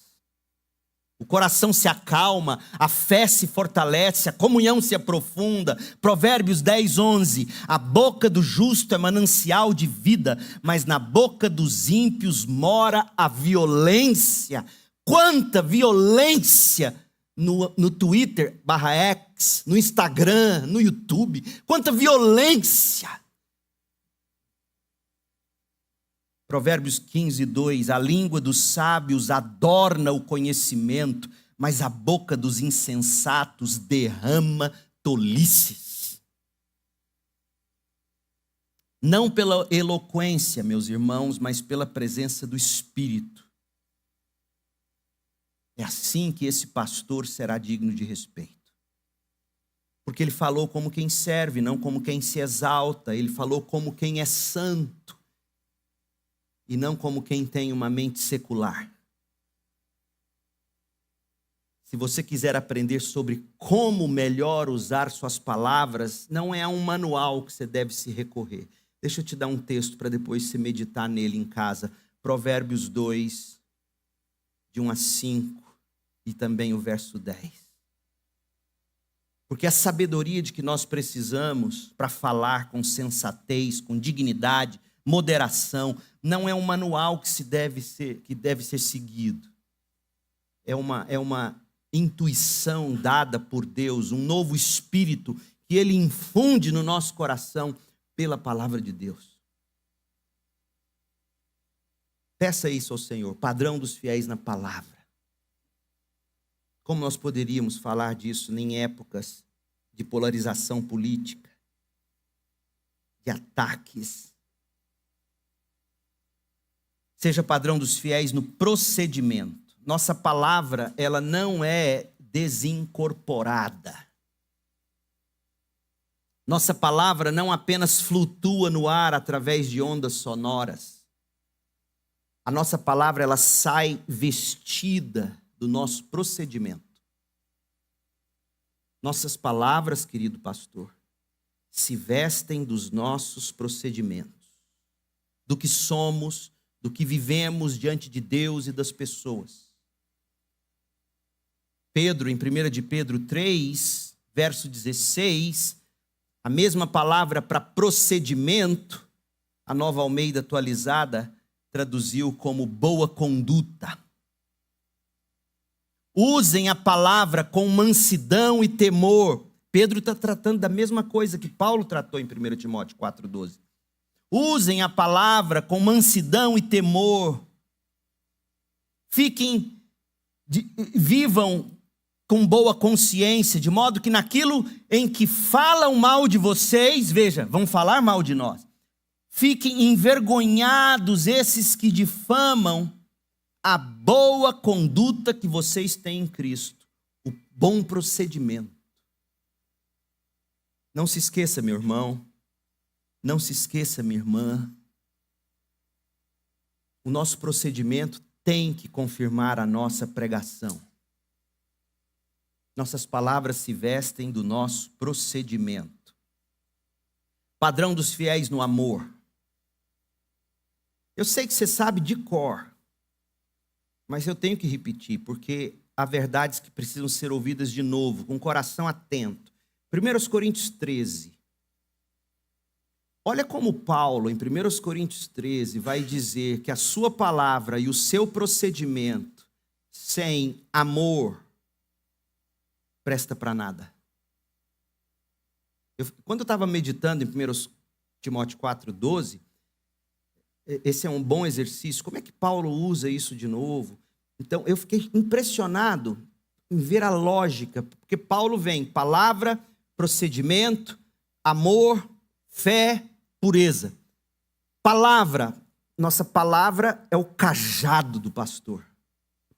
O coração se acalma, a fé se fortalece, a comunhão se aprofunda. Provérbios 10:11. A boca do justo é manancial de vida, mas na boca dos ímpios mora a violência. Quanta violência no Twitter /X, no Instagram, no YouTube. Quanta violência. Provérbios 15:2. A língua dos sábios adorna o conhecimento, mas a boca dos insensatos derrama tolices. Não pela eloquência, meus irmãos, mas pela presença do Espírito. É assim que esse pastor será digno de respeito. Porque ele falou como quem serve, não como quem se exalta. Ele falou como quem é santo e não como quem tem uma mente secular. Se você quiser aprender sobre como melhor usar suas palavras, não é a um manual que você deve se recorrer. Deixa eu te dar um texto para depois você meditar nele em casa. Provérbios 2, de 1 a 5, e também o verso 10. Porque a sabedoria de que nós precisamos para falar com sensatez, com dignidade, moderação, não é um manual que deve ser seguido. É uma intuição dada por Deus, um novo espírito que Ele infunde no nosso coração pela palavra de Deus. Peça isso ao Senhor, padrão dos fiéis na palavra. Como nós poderíamos falar disso em épocas de polarização política, de ataques? Seja padrão dos fiéis no procedimento. Nossa palavra, ela não é desincorporada. Nossa palavra não apenas flutua no ar através de ondas sonoras. A nossa palavra, ela sai vestida do nosso procedimento. Nossas palavras, querido pastor, se vestem dos nossos procedimentos, do que somos, do que vivemos diante de Deus e das pessoas. Pedro, em 1 de Pedro 3, verso 16, a mesma palavra para procedimento, a Nova Almeida atualizada traduziu como boa conduta. Usem a palavra com mansidão e temor. Pedro está tratando da mesma coisa que Paulo tratou em 1 Timóteo 4,12. Usem a palavra com mansidão e temor. Vivam com boa consciência, de modo que naquilo em que falam mal de vocês, veja, vão falar mal de nós. Fiquem envergonhados esses que difamam a boa conduta que vocês têm em Cristo, o bom procedimento. Não se esqueça, meu irmão, não se esqueça, minha irmã, o nosso procedimento tem que confirmar a nossa pregação. Nossas palavras se vestem do nosso procedimento. Padrão dos fiéis no amor. Eu sei que você sabe de cor, mas eu tenho que repetir, porque há verdades que precisam ser ouvidas de novo, com o coração atento. 1 Coríntios 13. Olha como Paulo, em 1 Coríntios 13, vai dizer que a sua palavra e o seu procedimento, sem amor, presta para nada. Quando eu estava meditando em 1 Timóteo 4,12, esse é um bom exercício. Como é que Paulo usa isso de novo? Então, eu fiquei impressionado em ver a lógica, porque Paulo vem palavra, procedimento, amor, fé, pureza. Palavra, nossa palavra é o cajado do pastor.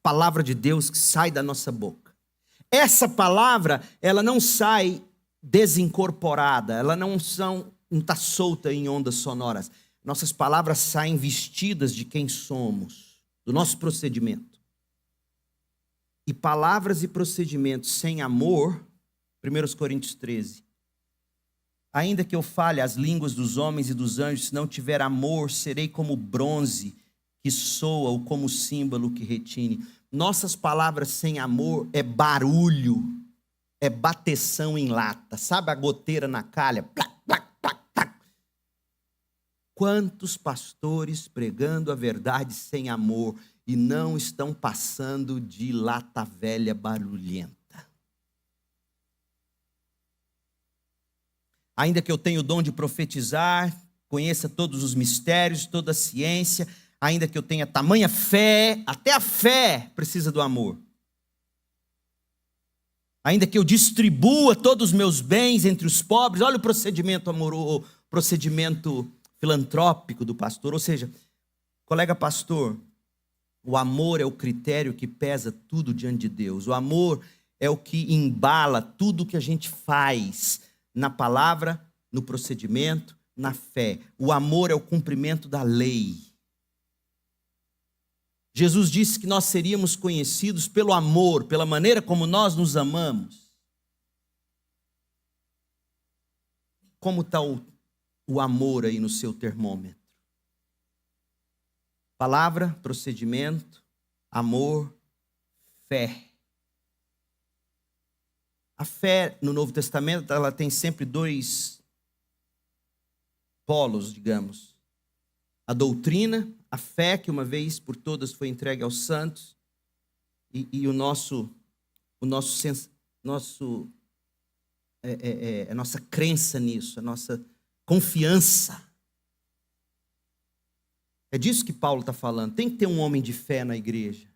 Palavra de Deus que sai da nossa boca. Essa palavra, ela não sai desincorporada, ela não está solta em ondas sonoras. Nossas palavras saem vestidas de quem somos, do nosso procedimento. E palavras e procedimentos sem amor, 1 Coríntios 13. Ainda que eu fale as línguas dos homens e dos anjos, se não tiver amor, serei como bronze que soa ou como símbolo que retine. Nossas palavras sem amor é barulho, é bateção em lata. Sabe a goteira na calha? Plac, plac, plac, plac. Quantos pastores pregando a verdade sem amor e não estão passando de lata velha barulhenta? Ainda que eu tenha o dom de profetizar, conheça todos os mistérios, toda a ciência, ainda que eu tenha tamanha fé, até a fé precisa do amor. Ainda que eu distribua todos os meus bens entre os pobres, olha o procedimento amoroso, procedimento filantrópico do pastor. Ou seja, colega pastor, o amor é o critério que pesa tudo diante de Deus. O amor é o que embala tudo que a gente faz na palavra, no procedimento, na fé. O amor é o cumprimento da lei. Jesus disse que nós seríamos conhecidos pelo amor, pela maneira como nós nos amamos. Como está o amor aí no seu termômetro? Palavra, procedimento, amor, fé. A fé no Novo Testamento, ela tem sempre dois polos, digamos. A doutrina, a fé que uma vez por todas foi entregue aos santos, e a nossa crença nisso, a nossa confiança. É disso que Paulo está falando. Tem que ter um homem de fé na igreja.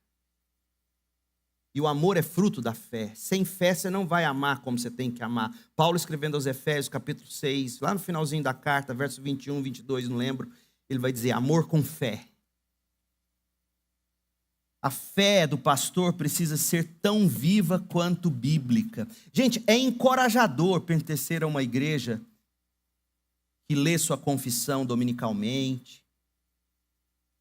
E o amor é fruto da fé. Sem fé você não vai amar como você tem que amar. Paulo escrevendo aos Efésios, capítulo 6, lá no finalzinho da carta, verso 21, 22, não lembro, ele vai dizer, amor com fé. A fé do pastor precisa ser tão viva quanto bíblica. Gente, é encorajador pertencer a uma igreja que lê sua confissão dominicalmente,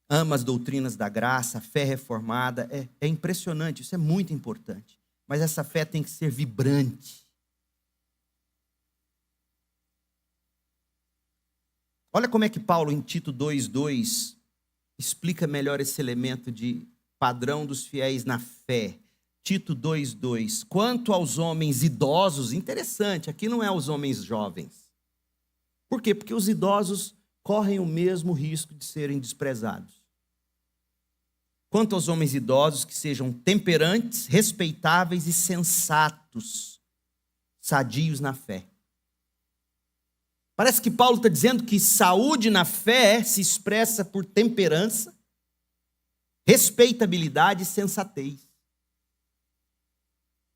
ama as doutrinas da graça, a fé reformada. É impressionante, isso é muito importante. Mas essa fé tem que ser vibrante. Olha como é que Paulo, em Tito 2:2, explica melhor esse elemento de padrão dos fiéis na fé. Tito 2:2. Quanto aos homens idosos, interessante, aqui não é os homens jovens. Por quê? Porque os idosos correm o mesmo risco de serem desprezados. Quanto aos homens idosos, que sejam temperantes, respeitáveis e sensatos, sadios na fé. Parece que Paulo está dizendo que saúde na fé se expressa por temperança, respeitabilidade e sensatez.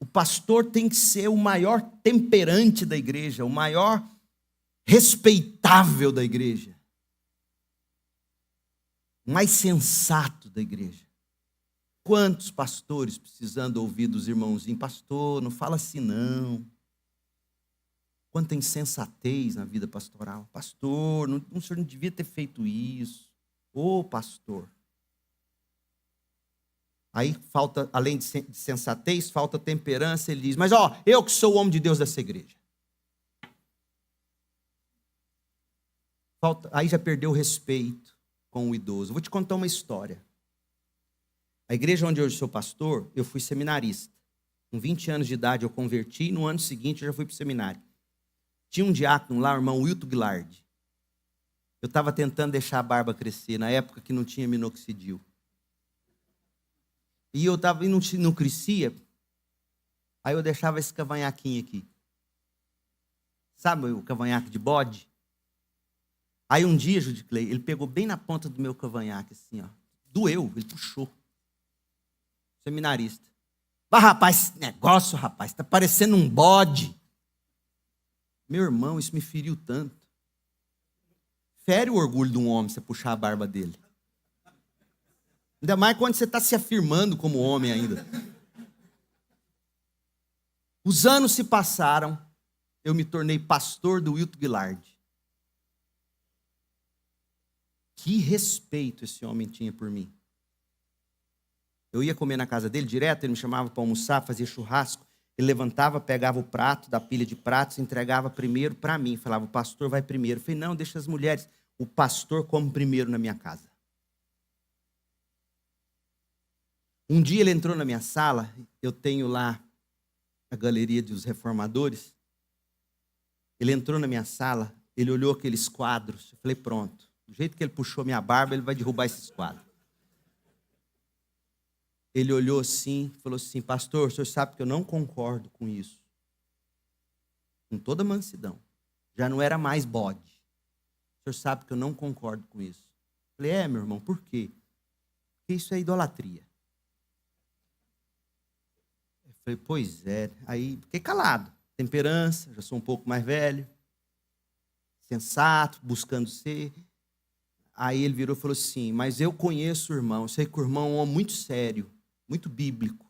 O pastor tem que ser o maior temperante da igreja, o maior respeitável da igreja, o mais sensato da igreja. Quantos pastores precisando ouvir dos irmãozinhos, pastor, não fala assim não. Quanta insensatez na vida pastoral. Pastor, o senhor não devia ter feito isso. Ô pastor. Aí falta, além de sensatez, falta temperança. Ele diz, mas eu que sou o homem de Deus dessa igreja. Aí já perdeu o respeito com o idoso. Vou te contar uma história. A igreja onde hoje sou pastor, eu fui seminarista. Com 20 anos de idade eu converti e no ano seguinte eu já fui para o seminário. Tinha um diácono lá, o irmão Wilton Guilard. Eu estava tentando deixar a barba crescer, na época que não tinha minoxidil. E eu estava e não crescia, aí eu deixava esse cavanhaquinho aqui. Sabe o cavanhaque de bode? Aí um dia, Judiclei, ele pegou bem na ponta do meu cavanhaque, assim, ó. Doeu, ele puxou. Seminarista. Mas, rapaz, esse negócio, rapaz, tá parecendo um bode. Meu irmão, isso me feriu tanto. Fere o orgulho de um homem você puxar a barba dele. Ainda mais quando você está se afirmando como homem ainda. Os anos se passaram, eu me tornei pastor do Wilton Guilard. Que respeito esse homem tinha por mim. Eu ia comer na casa dele direto, ele me chamava para almoçar, fazia churrasco. Ele levantava, pegava o prato da pilha de pratos, entregava primeiro para mim. Falava, o pastor vai primeiro. Eu falei, não, deixa as mulheres. O pastor come primeiro na minha casa. Um dia ele entrou na minha sala, eu tenho lá a galeria dos reformadores. Ele entrou na minha sala, ele olhou aqueles quadros. Eu falei, pronto. Do jeito que ele puxou minha barba, ele vai derrubar esses quadros. Ele olhou assim, falou assim, pastor, o senhor sabe que eu não concordo com isso. Com toda mansidão. Já não era mais bode. O senhor sabe que eu não concordo com isso. Eu falei, meu irmão, por quê? Porque isso é idolatria. Eu falei, pois é. Aí fiquei calado. Temperança, já sou um pouco mais velho. Sensato, buscando ser. Aí ele virou e falou assim, mas eu conheço o irmão, sei que o irmão é um homem muito sério, muito bíblico.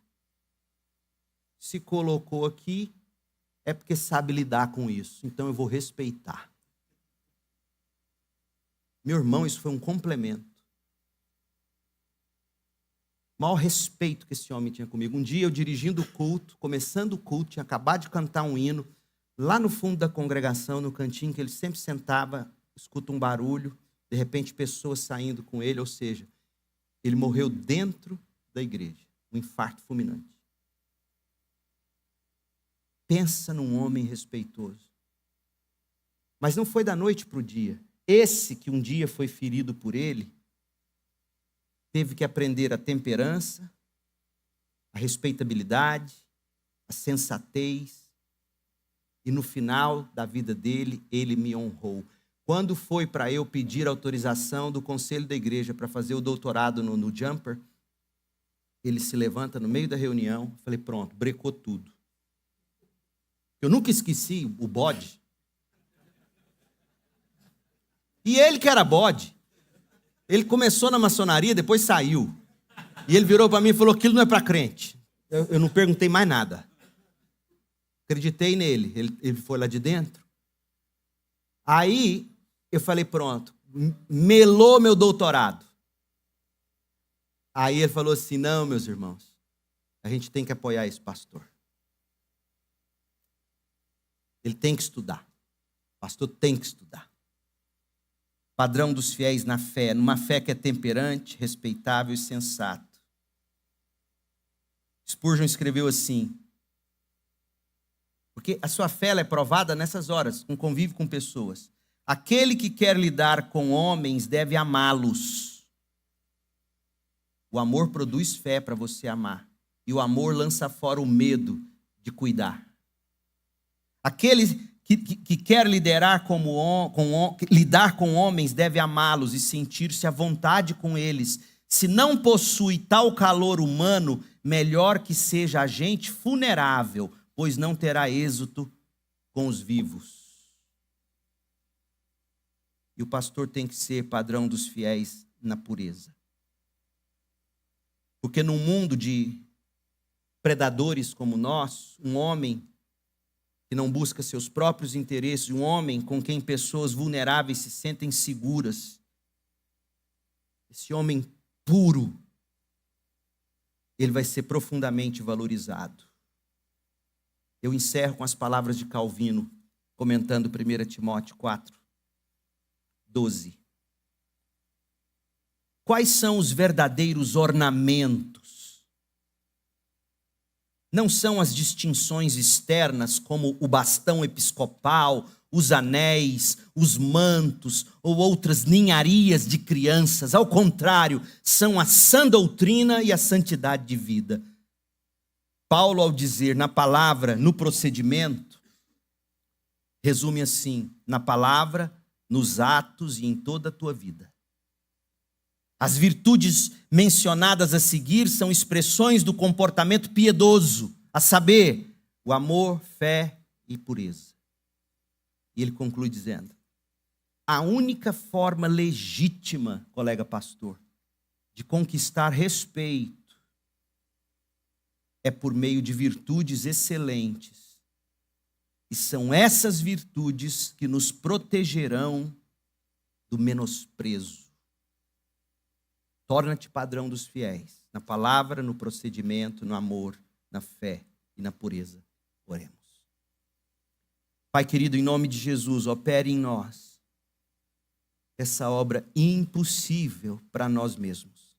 Se colocou aqui, é porque sabe lidar com isso, então eu vou respeitar. Meu irmão, isso foi um complemento. O maior respeito que esse homem tinha comigo. Um dia eu dirigindo o culto, começando o culto, tinha acabado de cantar um hino, lá no fundo da congregação, no cantinho que ele sempre sentava, escuta um barulho, de repente pessoas saindo com ele, ou seja, ele morreu dentro da igreja, um infarto fulminante. Pensa num homem respeitoso. Mas não foi da noite para o dia. Esse que um dia foi ferido por ele, teve que aprender a temperança, a respeitabilidade, a sensatez. E no final da vida dele, ele me honrou. Quando foi para eu pedir autorização do conselho da igreja para fazer o doutorado no Jumper, ele se levanta no meio da reunião, falei, pronto, brecou tudo. Eu nunca esqueci o bode. E ele que era bode. Ele começou na maçonaria, depois saiu. E ele virou para mim e falou, aquilo não é para crente. Eu não perguntei mais nada. Acreditei nele, ele foi lá de dentro. Aí eu falei, pronto, melou meu doutorado. Aí ele falou assim, não, meus irmãos, a gente tem que apoiar esse pastor. Ele tem que estudar. O pastor tem que estudar. Padrão dos fiéis na fé, numa fé que é temperante, respeitável e sensato. Spurgeon escreveu assim, porque a sua fé ela é provada nessas horas, com convívio com pessoas. Aquele que quer lidar com homens deve amá-los. O amor produz fé para você amar. E o amor lança fora o medo de cuidar. Aquele que quer lidar com homens deve amá-los e sentir-se à vontade com eles. Se não possui tal calor humano, melhor que seja agente vulnerável, pois não terá êxito com os vivos. E o pastor tem que ser padrão dos fiéis na pureza. Porque num mundo de predadores como nós, um homem que não busca seus próprios interesses, um homem com quem pessoas vulneráveis se sentem seguras, esse homem puro, ele vai ser profundamente valorizado. Eu encerro com as palavras de Calvino, comentando 1 Timóteo 4:12. Quais são os verdadeiros ornamentos? Não são as distinções externas, como o bastão episcopal, os anéis, os mantos ou outras ninharias de crianças. Ao contrário, são a sã doutrina e a santidade de vida. Paulo, ao dizer na palavra, no procedimento, resume assim, na palavra, nos atos e em toda a tua vida. As virtudes mencionadas a seguir são expressões do comportamento piedoso, a saber, o amor, fé e pureza. E ele conclui dizendo, a única forma legítima, colega pastor, de conquistar respeito é por meio de virtudes excelentes. E são essas virtudes que nos protegerão do menosprezo. Torna-te padrão dos fiéis, na palavra, no procedimento, no amor, na fé e na pureza. Oremos. Pai querido, em nome de Jesus, opere em nós essa obra impossível para nós mesmos.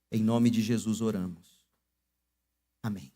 Em nome de Jesus oramos. Amém.